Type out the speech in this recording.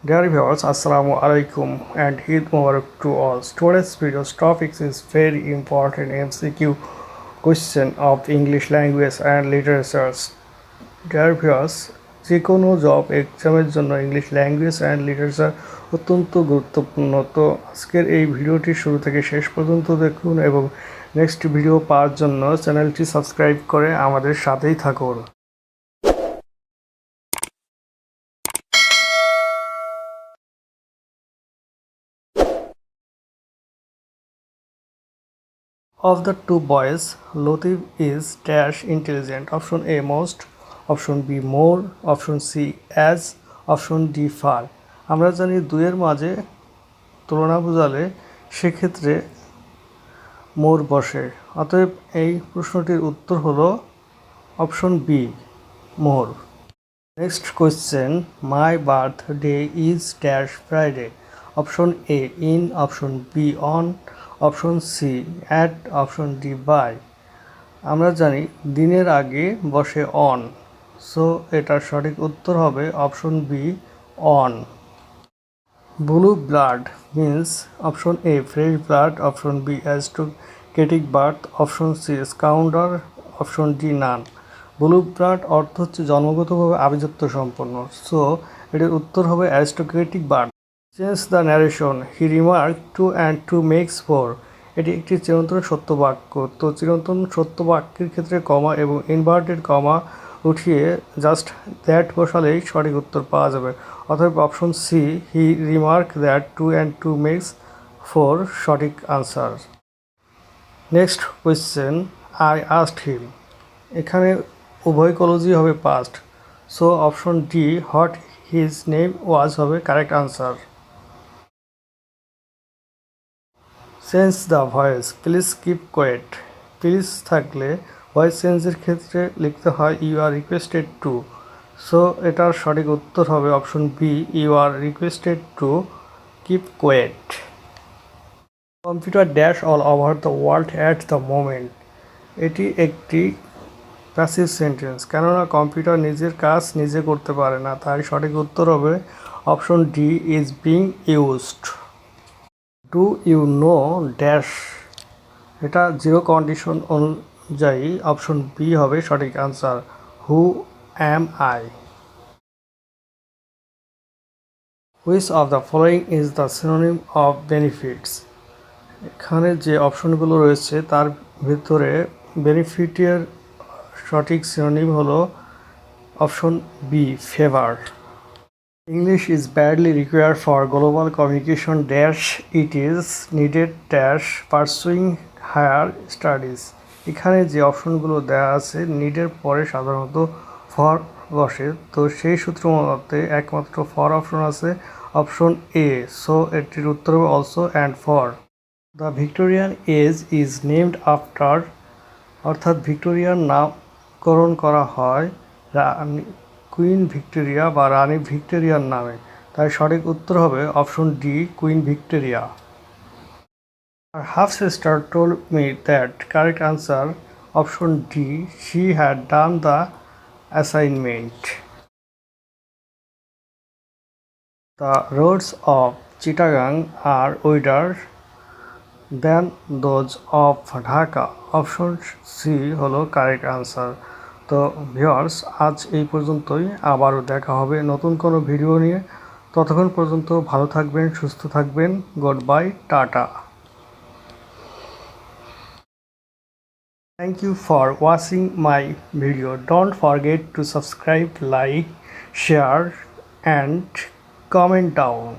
Dear viewers, Assalamu alaikum and Eid Mubarak to all. Today's video's topic is very important MCQ question of English language and literature. Dear viewers, যে কোনো job এক্সামের জন্য English language and literature অত্যন্ত গুরুত্বপূর্ণ। তো আজকের এই ভিডিওটি শুরু থেকে শেষ পর্যন্ত দেখুন এবং নেক্সট ভিডিও পাওয়ার জন্য চ্যানেলটি সাবস্ক্রাইব করে আমাদের সাথেই থাকুন। Of the two boys, Latif is dash intelligent. Option A most, option B more, option C as, option D far. আমরা জানি দুইয়ের মাঝে তুলনা বোঝালে সেক্ষেত্রে মোর বসে, অতএব এই প্রশ্নটির উত্তর হলো option B more. Next question, my birthday is dash Friday. Option A in, option B on, option C at, option D by. আমরা জানি দিনের আগে বসে অন, সো এটার সঠিক উত্তর হবে অপশন বি অন। Blue blood means option A fresh blood, option B aristocratic birth, option C scoundrel, option D none. Blue blood অর্থ হচ্ছে জন্মগতভাবে আভিজাত্য সম্পন্ন, সো এটির উত্তর হবে aristocratic birth. Change the narration, he remark 2 and 2 makes 4। এটি একটি চিরন্তন সত্য বাক্য। তো চিরন্তন সত্য বাক্যের ক্ষেত্রে কমা এবং ইনভার্টেড কমা উঠিয়ে জাস্ট দ্যাট বসালেই সঠিক উত্তর পাওয়া যাবে। অতএব option C he remark that 2 and 2 makes 4 সঠিক answer. Next question, I asked him. এখানে উভয় কলজই হবে past, so option D what his name was হবে correct answer. Change the voice, please keep quiet. Please থাকলে ভয়েস চেঞ্জের ক্ষেত্রে লিখতে হয় you are requested to, so এটার সঠিক উত্তর হবে option B you are requested to keep quiet. Computer dash all over the world at the moment. এটি একটি প্যাসিভ সেন্টেন্স, কেননা কম্পিউটার নিজের কাজ নিজে করতে পারে না, তাই সঠিক উত্তর হবে option D is being used. Do you know dash, এটা জিরো কন্ডিশন অনুযায়ী অপশন বি হবে সঠিক answer who am I. Which of the following is the synonym of benefits. এখানে যে অপশনগুলো রয়েছে তার ভিতরে বেনিফিটের সঠিক সিনোনিম হলো option B favour. English is badly required for global communication dash it is needed dash pursuing higher studies। এখানে যে অপশনগুলো দেওয়া আছে নিডের পরে সাধারণত ফর বসে, তো সেই সূত্র মতে একমাত্র ফর অপশন আছে অপশন এ, সো এটির উত্তর হবে also and for. The Victorian age is named after, অর্থাৎ ভিক্টোরিয়ার নামকরণ করা হয় কুইন ভিক্টোরিয়া বা রানী ভিক্টোরিয়ার নামে, তাই সঠিক উত্তর হবে অপশন ডি কুইন ভিক্টোরিয়া। আর half sister told me that, correct answer option D she had done the assignment. The roads of Chittagong are wider than those of Dhaka, option C হলো কারেক্ট আনসার। তো ভিউয়ার্স, আজ এই পর্যন্তই, আবারও দেখা হবে নতুন কোনো ভিডিও নিয়ে। ততক্ষণ পর্যন্ত ভালো থাকবেন, সুস্থ থাকবেন, good bye, tata. Thank you for watching my video. Don't forget to subscribe, like, share and comment down.